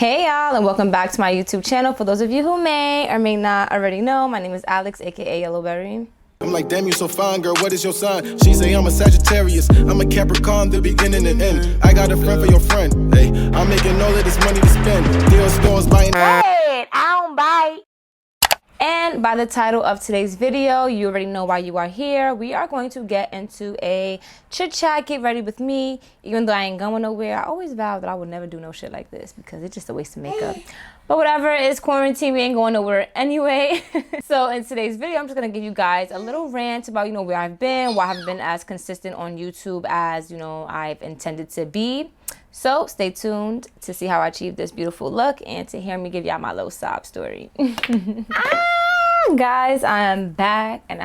Hey y'all, and welcome back to my YouTube channel. For those of you who may or may not already know, my name is Alex, aka Yellowberry. I'm like, damn, you so fine, girl, what is your sign? She say I'm a Sagittarius, I'm a Capricorn, the beginning and end. I got a friend for your friend, hey, I'm making all of this money to spend. Deal stores buying. Wait, I don't bite. And by the title of today's video, you already know why you are here. We are going to get into a chit chat, get ready with me. Even though I ain't going nowhere, I always vowed that I would never do no shit like this because it's just a waste of makeup. But whatever, it's quarantine, we ain't going nowhere anyway. So in today's video, I'm just gonna give you guys a little rant about, where I've been, why I haven't been as consistent on YouTube as, I've intended to be. So stay tuned to see how I achieve this beautiful look and to hear me give y'all my little sob story. Guys, I am back and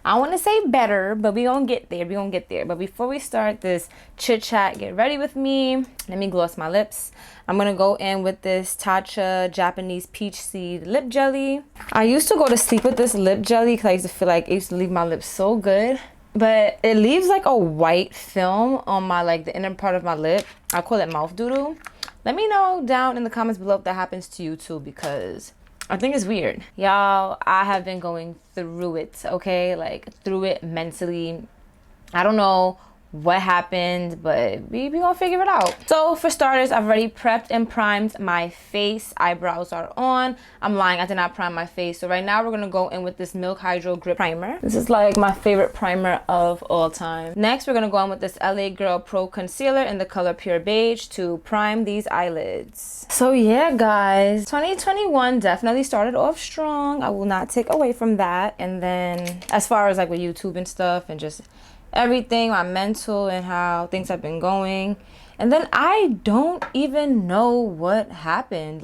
I want to say better, but we gonna get there. But before we start this chit chat, get ready with me. Let me gloss my lips. I'm gonna go in with this Tatcha Japanese peach seed lip jelly. I used to go to sleep with this lip jelly because I used to feel like it used to leave my lips so good. But it leaves like a white film on my, the inner part of my lip. I call it mouth doodle. Let me know down in the comments below if that happens to you too, because I think it's weird. Y'all, I have been going through it, okay? Through it mentally. I don't know what happened, but we gonna figure it out. So for starters, I've already prepped and primed my face. Eyebrows are on. I'm lying, I did not prime my face. So right now we're gonna go in with this Milk Hydro Grip Primer. This is like my favorite primer of all time. Next, we're gonna go in with this LA Girl Pro Concealer in the color Pure Beige to prime these eyelids. So yeah, guys, 2021 definitely started off strong. I will not take away from that. And then as far as with YouTube and stuff and just everything, my mental and how things have been going. And then I don't even know what happened.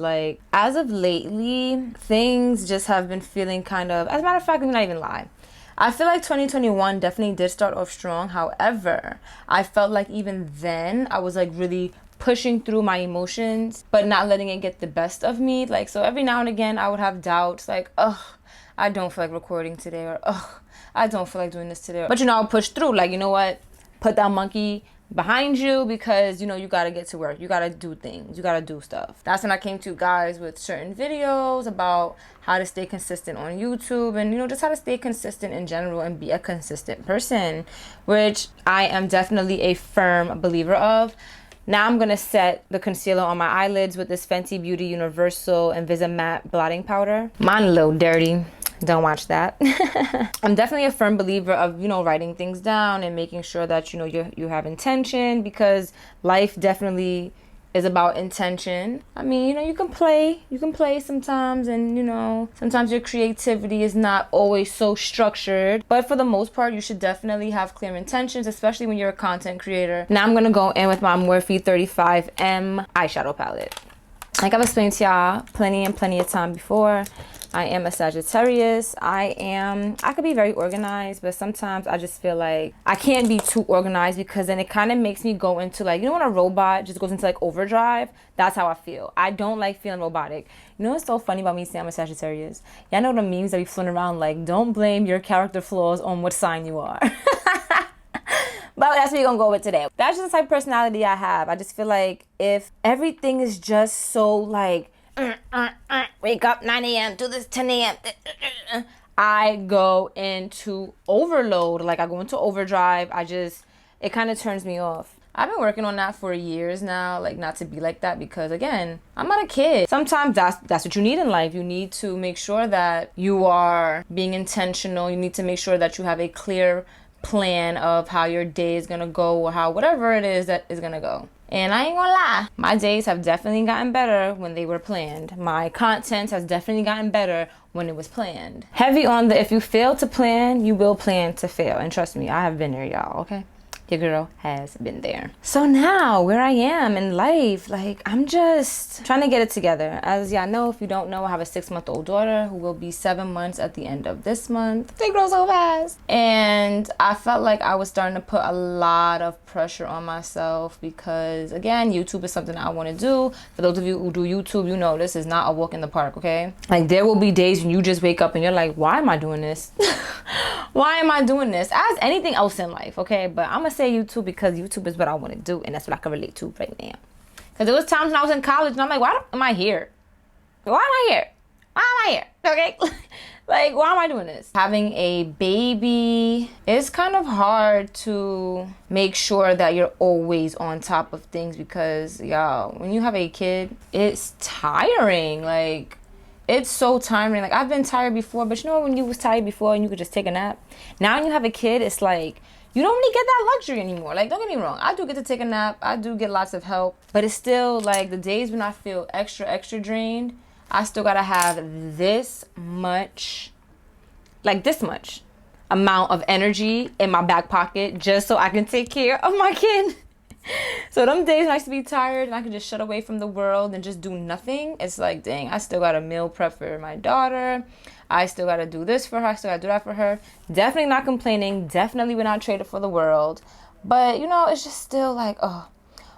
As of lately, things just have been feeling kind of, as a matter of fact, let me not even lie. I feel like 2021 definitely did start off strong. However, I felt like even then I was really pushing through my emotions, but not letting it get the best of me. So every now and again I would have doubts ugh, I don't feel like recording today, or ugh, I don't feel like doing this today. But I'll push through. You know what? Put that monkey behind you because, you got to get to work. You got to do things. You got to do stuff. That's when I came to you guys with certain videos about how to stay consistent on YouTube and, just how to stay consistent in general and be a consistent person, which I am definitely a firm believer of. Now I'm going to set the concealer on my eyelids with this Fenty Beauty Universal Invisimatte Blotting Powder. Mine a little dirty. Don't watch that. I'm definitely a firm believer of, writing things down and making sure that, you have intention, because life definitely is about intention. I mean, you can play sometimes, and, sometimes your creativity is not always so structured. But for the most part, you should definitely have clear intentions, especially when you're a content creator. Now I'm going to go in with my Morphe 35M eyeshadow palette. Like I've explained to y'all plenty of time before, I am a Sagittarius. I could be very organized, but sometimes I just feel like I can't be too organized because then it kind of makes me go into when a robot just goes into overdrive. That's how I feel. I don't like feeling robotic. What's so funny about me saying I'm a Sagittarius? Y'all know the memes that be floating around don't blame your character flaws on what sign you are. But that's what we're gonna go with today. That's just the type of personality I have. I just feel like if everything is just so wake up 9 a.m. do this 10 a.m. I go into overload. I go into overdrive. It kind of turns me off. I've been working on that for years now, not to be like that, because again, I'm not a kid. Sometimes that's what you need in life. You need to make sure that you are being intentional. You need to make sure that you have a clear plan of how your day is gonna go, or how whatever it is that is gonna go. And I ain't gonna lie, my days have definitely gotten better when they were planned. My content has definitely gotten better when it was planned. Heavy on the if you fail to plan, you will plan to fail. And trust me, I have been there, y'all, okay? Your girl has been there. So now, where I am in life, I'm just trying to get it together. As y'all know, if you don't know, I have a 6-month-old daughter who will be 7 months at the end of this month. They grow so fast. And I felt like I was starting to put a lot of pressure on myself because, again, YouTube is something I want to do. For those of you who do YouTube, this is not a walk in the park, okay? There will be days when you just wake up and you're like, why am I doing this? Why am I doing this? As anything else in life, okay? But I'm gonna say YouTube because YouTube is what I want to do, and that's what I can relate to right now. Because there was times when I was in college and I'm like, why am I here? Why am I here? Why am I here? Okay. Like, why am I doing this? Having a baby is kind of hard to make sure that you're always on top of things because, y'all, when you have a kid, it's tiring. Like, it's so tiring. Like, I've been tired before, but you know when you was tired before and you could just take a nap? Now when you have a kid, it's like, you don't really get that luxury anymore. Like, don't get me wrong. I do get to take a nap. I do get lots of help. But it's still, like, the days when I feel extra drained, I still gotta have this much amount of energy in my back pocket just so I can take care of my kid. So them days when I used to be tired and I could just shut away from the world and just do nothing, it's like, dang, I still gotta meal prep for my daughter. I still gotta do this for her. I still gotta do that for her. Definitely not complaining. Definitely would not trade it for the world. But, you know, it's just still like, oh.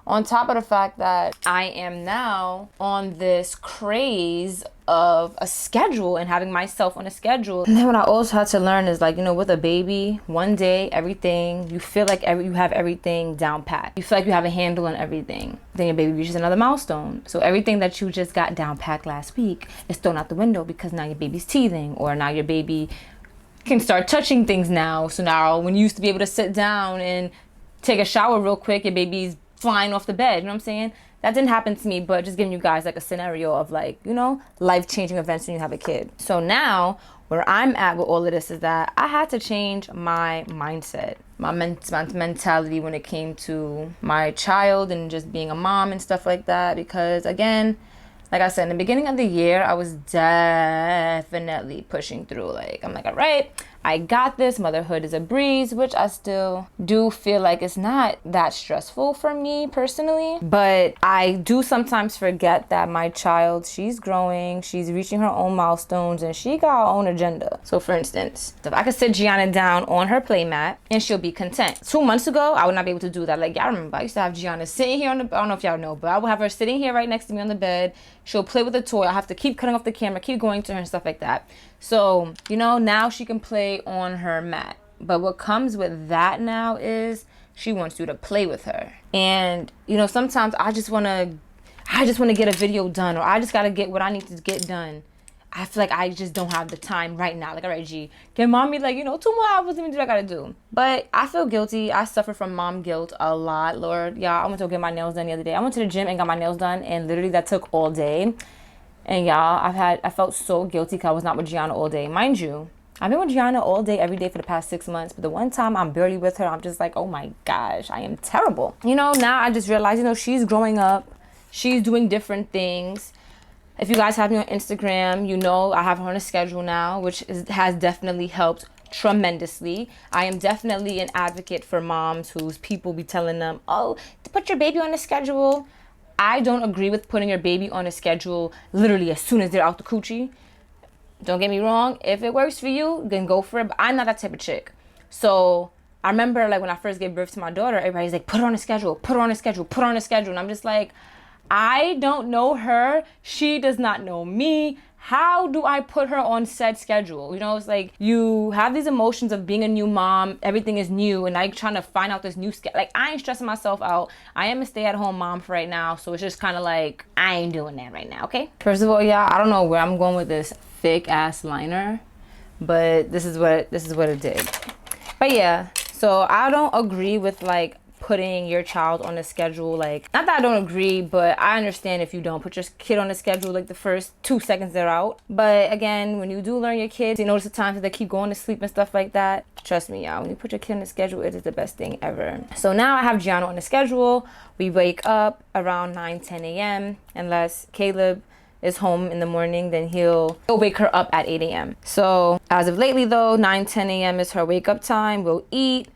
On top of the fact that I am now on this craze of a schedule and having myself on a schedule. And then what I also had to learn is, like, you know, with a baby, one day, everything, you feel like you have everything down pat. You feel like you have a handle on everything. Then your baby reaches another milestone. So everything that you just got down pat last week is thrown out the window because now your baby's teething, or now your baby can start touching things now. So now when you used to be able to sit down and take a shower real quick, your baby's flying off the bed, you know what I'm saying? That didn't happen to me, but just giving you guys like a scenario of, like, you know, life-changing events when you have a kid. So now where I'm at with all of this is that I had to change my mindset, my mentality when it came to my child and just being a mom and stuff like that. Because again, like I said, in the beginning of the year, I was definitely pushing through. Like, I'm like, all right, I got this. Motherhood is a breeze, which I still do feel like it's not that stressful for me personally. But I do sometimes forget that my child, she's growing, she's reaching her own milestones, and she got her own agenda. So for instance, if I could sit Gianna down on her playmat and she'll be content. 2 months ago, I would not be able to do that. Like, y'all remember, I used to have Gianna sitting here on the, I don't know if y'all know, but I would have her sitting here right next to me on the bed. She'll play with a toy. I have to keep cutting off the camera, keep going to her and stuff like that. So, you know, now she can play on her mat. But what comes with that now is she wants you to play with her. And, you know, sometimes I just want to get a video done, or I just got to get what I need to get done. I feel like I just don't have the time right now. Like, all right, G, can mommy, like, you know, 2 more hours, let me do what I got to do. But I feel guilty. I suffer from mom guilt a lot, Lord. Y'all, I went to go get my nails done the other day. I went to the gym and got my nails done, and literally that took all day. And y'all, I felt so guilty because I was not with Gianna all day. Mind you, I've been with Gianna all day, every day for the past 6 months. But the one time I'm barely with her, I'm just like, oh my gosh, I am terrible. You know, now I just realized, you know, she's growing up. She's doing different things. If you guys have me on Instagram, you know I have her on a schedule now, which has definitely helped tremendously. I am definitely an advocate for moms whose people be telling them, oh, to put your baby on a schedule. I don't agree with putting your baby on a schedule literally as soon as they're out the coochie. Don't get me wrong. If it works for you, then go for it. But I'm not that type of chick. So I remember, like, when I first gave birth to my daughter, everybody's like, put her on a schedule, put her on a schedule, put her on a schedule. And I'm just like, I don't know her. She does not know me. How do I put her on said schedule? You know, it's like you have these emotions of being a new mom. Everything is new, and I'm trying to find out this new schedule. Like, I ain't stressing myself out. I am a stay-at-home mom for right now, so it's just kind of like, I ain't doing that right now, okay? First of all, y'all, I don't know where I'm going with this thick-ass liner, but this is what it did. But yeah, so I don't agree with, like, putting your child on a schedule. Like, not that I don't agree, but I understand if you don't put your kid on a schedule like the first 2 seconds they're out. But again, when you do learn your kids, you notice the times that they keep going to sleep and stuff like that. Trust me, y'all, when you put your kid on a schedule, it is the best thing ever. So now I have Gianna on a schedule. We wake up around 9-10 a.m. unless Caleb is home in the morning, then he'll wake her up at 8 a.m. So as of lately though, 9-10 a.m. is her wake up time. We'll eat,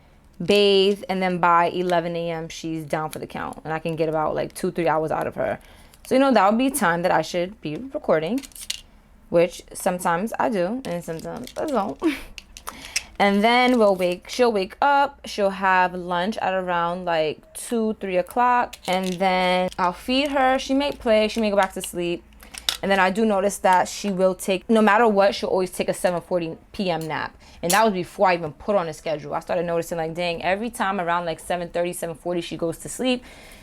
bathe, and then by 11 a.m. she's down for the count, and I can get about like 2-3 hours out of her. So, you know, that would be time that I should be recording, which sometimes I do and sometimes I don't. And then she'll wake up, she'll have lunch at around like 2-3 o'clock, and then I'll feed her. She may play, she may go back to sleep. And then I do notice that she will take, no matter what, she'll always take a 7:40 p.m. nap. And that was before I even put on a schedule. I started noticing, like, dang, every time around like 7:30, 7:40, she goes to sleep.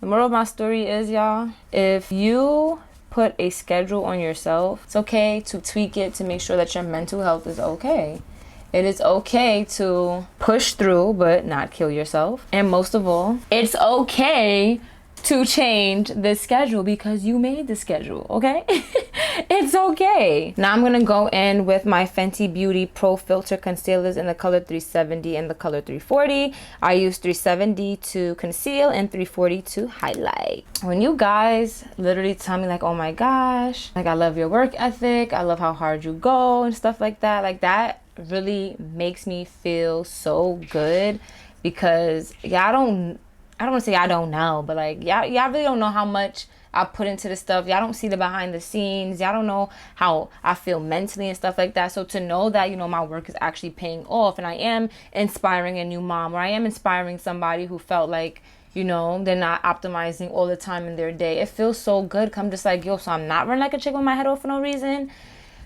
The moral of my story is, y'all, if you put a schedule on yourself, it's okay to tweak it to make sure that your mental health is okay. It is okay to push through but not kill yourself. And most of all, it's okay to change the schedule because you made the schedule, okay? It's okay. Now I'm gonna go in with my Fenty Beauty Pro Filter concealers in the color 370 and the color 340. I use 370 to conceal and 340 to highlight. When you guys literally tell me like, oh my gosh, like I love your work ethic, I love how hard you go and stuff like that really makes me feel so good, because I don't want to say I don't know, but like y'all really don't know how much I put into this stuff. Y'all don't see the behind the scenes. Y'all don't know how I feel mentally and stuff like that. So to know that, you know, my work is actually paying off and I am inspiring a new mom, or I am inspiring somebody who felt like, you know, they're not optimizing all the time in their day. It feels so good. I'm just like, yo, so I'm not running like a chick with my head off for no reason.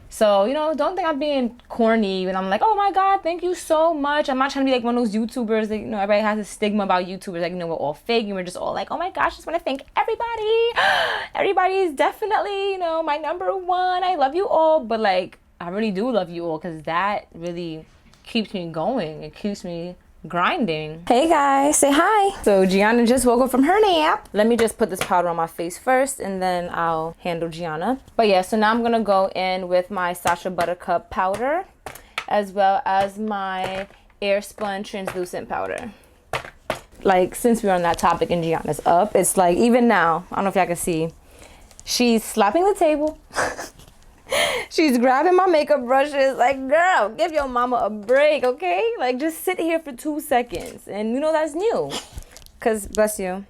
So, you know, don't think I'm being corny when I'm like, oh my God, thank you so much. I'm not trying to be like one of those YouTubers that, you know, everybody has a stigma about YouTubers. Like, you know, we're all fake and we're just all like, oh my gosh, just want to thank everybody. Everybody is definitely, you know, my number one. I love you all. But like, I really do love you all, because that really keeps me going. It keeps me grinding. Hey guys, say hi. So Gianna just woke up from her nap. Let me just put this powder on my face first and then I'll handle Gianna. But yeah, so now I'm gonna go in with my Sacha Buttercup powder as well as my Airspun translucent powder. Like, since we're on that topic and Gianna's up, it's like, even now, I don't know if y'all can see, she's slapping the table. She's grabbing my makeup brushes. Like, girl, give your mama a break, okay? Like, just sit here for 2 seconds. And you know that's new. Because, bless you.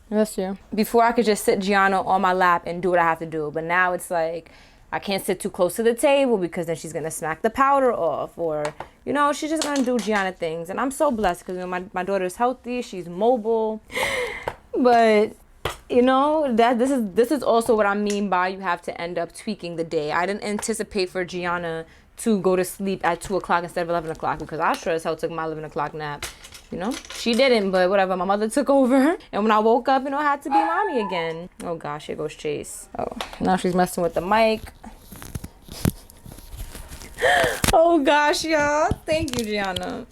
Bless you. Before I could just sit Gianna on my lap and do what I have to do. But now it's like, I can't sit too close to the table because then she's going to smack the powder off. Or, you know, she's just going to do Gianna things. And I'm so blessed because, you know, my daughter's healthy. She's mobile. But... you know, that this is also what I mean by you have to end up tweaking the day. I didn't anticipate for Gianna to go to sleep at 2 o'clock instead of 11 o'clock, because I sure as hell took my 11 o'clock nap. You know, she didn't, but whatever. My mother took over, and when I woke up, you know, I had to be mommy again. Oh gosh, here goes Chase. Oh, now she's messing with the mic. Oh gosh, y'all. Thank you, Gianna.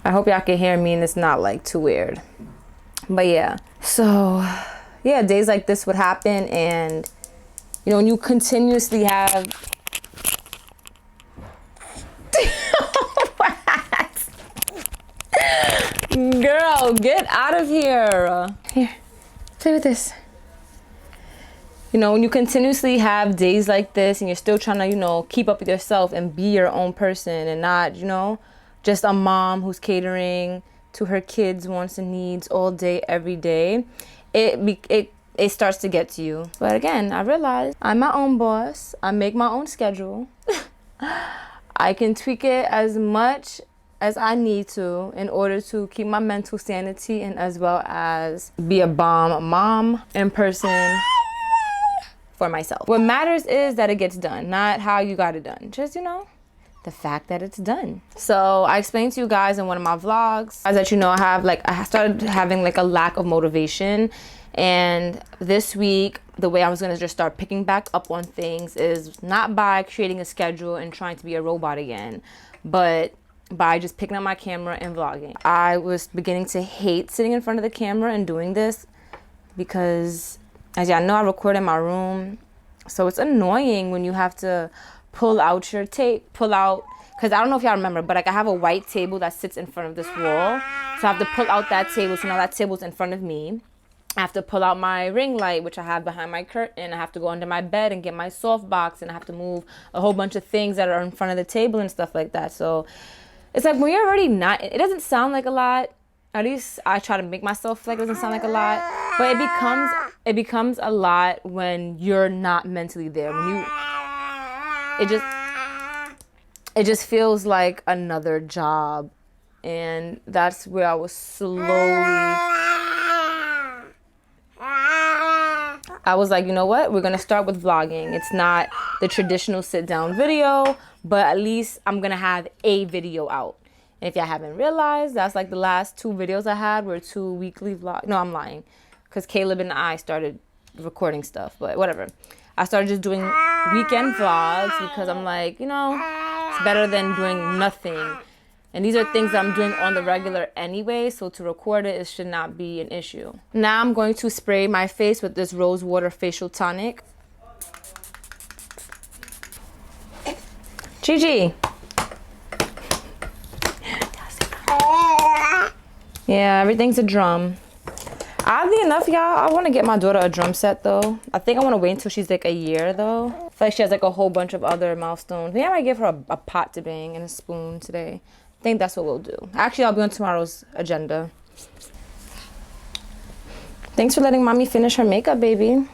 I hope y'all can hear me and it's not like too weird. But yeah, so yeah, days like this would happen, and you know, when you continuously have girl, get out of here. Here, play with this. You know, when you continuously have days like this and you're still trying to, you know, keep up with yourself and be your own person and not, you know, just a mom who's catering to her kids' wants and needs all day, every day, it starts to get to you. But again, I realized I'm my own boss. I make my own schedule. I can tweak it as much as I need to in order to keep my mental sanity and as well as be a bomb mom in person for myself. What matters is that it gets done, not how you got it done. Just, you know, the fact that it's done. So I explained to you guys in one of my vlogs, as that, you know, I started having like a lack of motivation. And this week, the way I was gonna just start picking back up on things is not by creating a schedule and trying to be a robot again, but by just picking up my camera and vlogging. I was beginning to hate sitting in front of the camera and doing this because, as y'all know, I record in my room. So it's annoying when you have to pull out your tape, because I don't know if y'all remember, but like I have a white table that sits in front of this wall. So I have to pull out that table, so now that table's in front of me. I have to pull out my ring light, which I have behind my curtain. I have to go under my bed and get my soft box, and I have to move a whole bunch of things that are in front of the table and stuff like that. So it's like when you're already not, it doesn't sound like a lot. At least I try to make myself like it doesn't sound like a lot, but it becomes a lot when you're not mentally there. When it just feels like another job, and that's where I was slowly I was like, you know what? We're going to start with vlogging. It's not the traditional sit down video, but at least I'm going to have a video out. And if y'all haven't realized, that's like the last 2 videos I had were 2 weekly vlogs. No, I'm lying. Because Caleb and I started recording stuff, but whatever. I started just doing weekend vlogs because I'm like, you know, it's better than doing nothing. And these are things that I'm doing on the regular anyway, so to record it should not be an issue. Now I'm going to spray my face with this rose water facial tonic. Gigi. Yeah, everything's a drum. Oddly enough, y'all, I want to get my daughter a drum set, though. I think I want to wait until she's like a year, though. I feel like she has like a whole bunch of other milestones. Maybe I might give her a pot to bang and a spoon today. I think that's what we'll do. Actually, I'll be on tomorrow's agenda. Thanks for letting mommy finish her makeup, baby.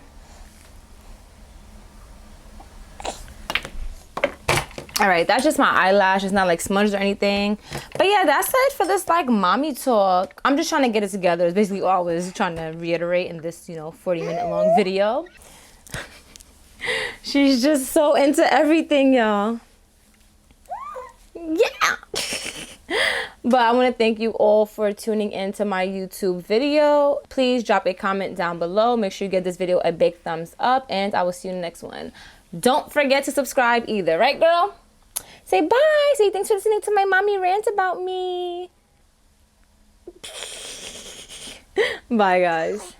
All right, that's just my eyelash. It's not like smudged or anything. But yeah, that's it for this like mommy talk. I'm just trying to get it together. It's basically all I was trying to reiterate in this, you know, 40-minute long video. She's just so into everything, y'all. Yeah. But I want to thank you all for tuning into my YouTube video. Please drop a comment down below. Make sure you give this video a big thumbs up, and I will see you in the next one. Don't forget to subscribe either, right, girl? Say bye. Say thanks for listening to my mommy rant about me. Bye, guys.